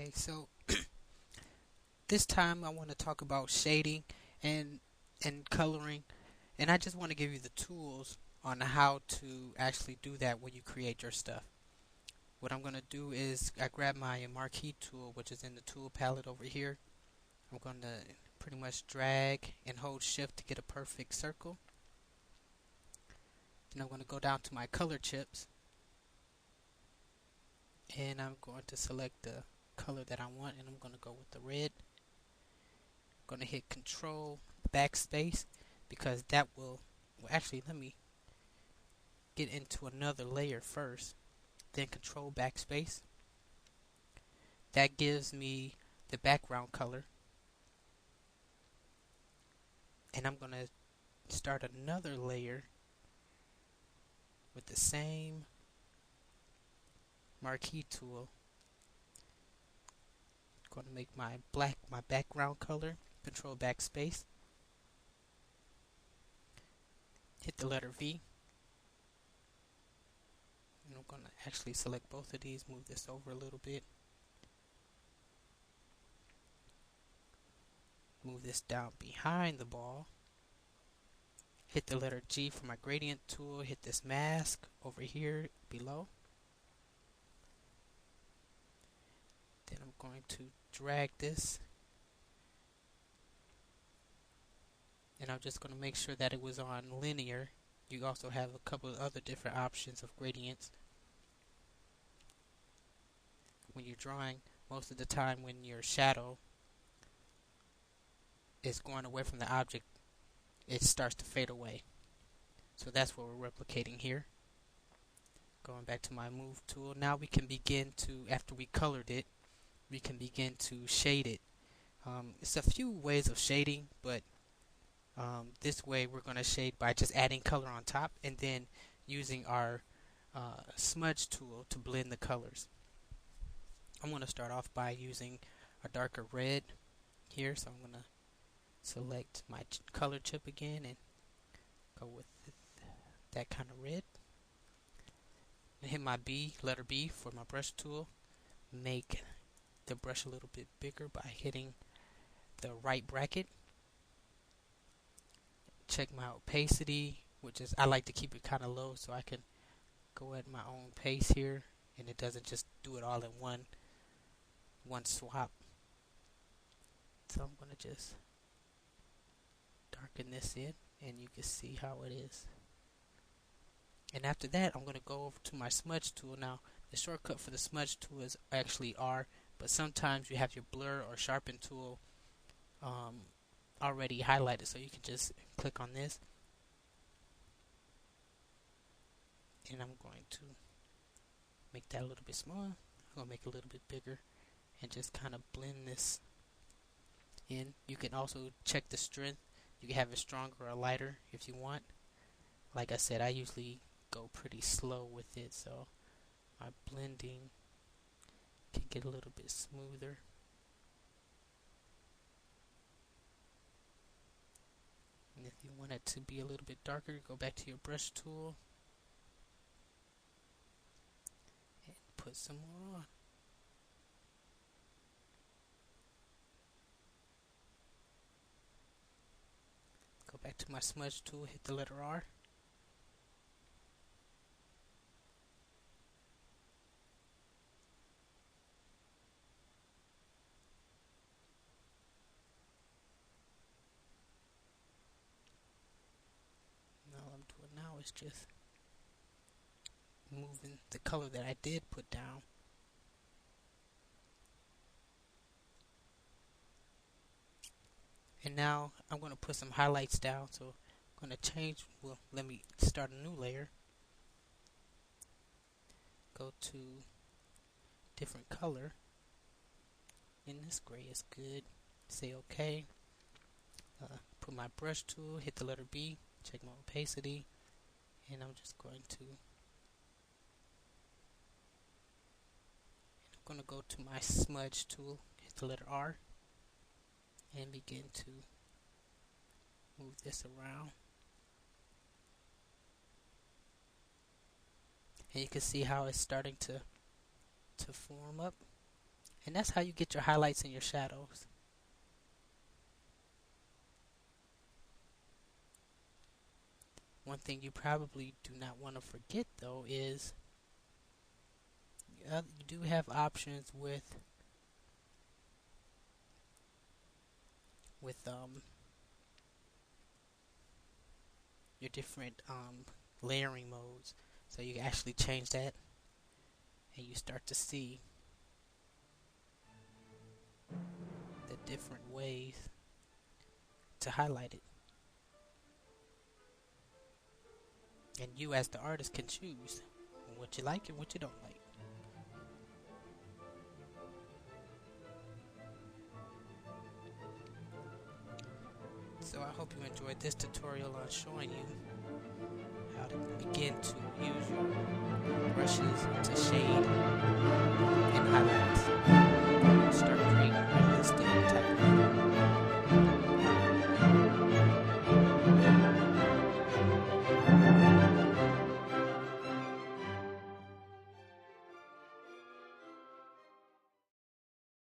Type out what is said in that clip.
Okay, so this time I want to talk about shading and coloring, and I just want to give you the tools on how to actually do that when you create your stuff. What I'm going to do is I grab my marquee tool, which is in the tool palette over here. I'm going to pretty much drag and hold shift to get a perfect circle. Then I'm going to go down to my color chips, and I'm going to select the color that I want, and I'm going to go with the red. I'm going to hit control backspace because that well, actually, let me get into another layer first, then control backspace. That gives me the background color, and I'm going to start another layer with the same marquee tool. I'm going to make my black my background color, control backspace, hit the letter V, and I'm going to actually select both of these, move this over a little bit, move this down behind the ball, hit the letter G for my gradient tool, hit this mask over here below. Then I'm going to drag this, and I'm just going to make sure that it was on linear. You also have a couple of other different options of gradients. When you're drawing, most of the time when your shadow is going away from the object, it starts to fade away. So that's what we're replicating here. Going back to my move tool, now we can begin to, after we colored it, we can begin to shade it. It's a few ways of shading, but this way we're going to shade by just adding color on top and then using our smudge tool to blend the colors. I'm going to start off by using a darker red here, so I'm going to select my color chip again and go with that kind of red. And hit my letter B for my brush tool. Make the brush a little bit bigger by hitting the right bracket. Check my opacity, which is I like to keep it kind of low so I can go at my own pace here and it doesn't just do it all in one swap. So I'm going to just darken this in and you can see how it is. And after that, I'm going to go over to my smudge tool. Now, the shortcut for the smudge tool is actually R, but sometimes you have your blur or sharpen tool already highlighted, so you can just click on this. And I'm going to make that a little bit smaller. I'm going to make it a little bit bigger and just kind of blend this in. You can also check the strength. You can have it stronger or lighter if you want. Like I said, I usually go pretty slow with it, so my blending can get a little bit smoother. And if you want it to be a little bit darker, go back to your brush tool and put some more on. Go back to my smudge tool, hit the letter R. All I'm doing now is just moving the color that I did put down. And now I'm going to put some highlights down, so I'm going to change, well, let me start a new layer. Go to different color, and this gray is good. Say OK. Put my brush tool, hit the letter B, check my opacity, and I'm just going to go to my smudge tool, hit the letter R, and begin to move this around. And you can see how it's starting to form up. And that's how you get your highlights and your shadows. One thing you probably do not want to forget though is you do have options with your different layering modes. So you can actually change that and you start to see the different ways to highlight it. And you as the artist can choose what you like and what you don't like. So I hope you enjoyed this tutorial on showing you how to begin to use your brushes to shade and highlight.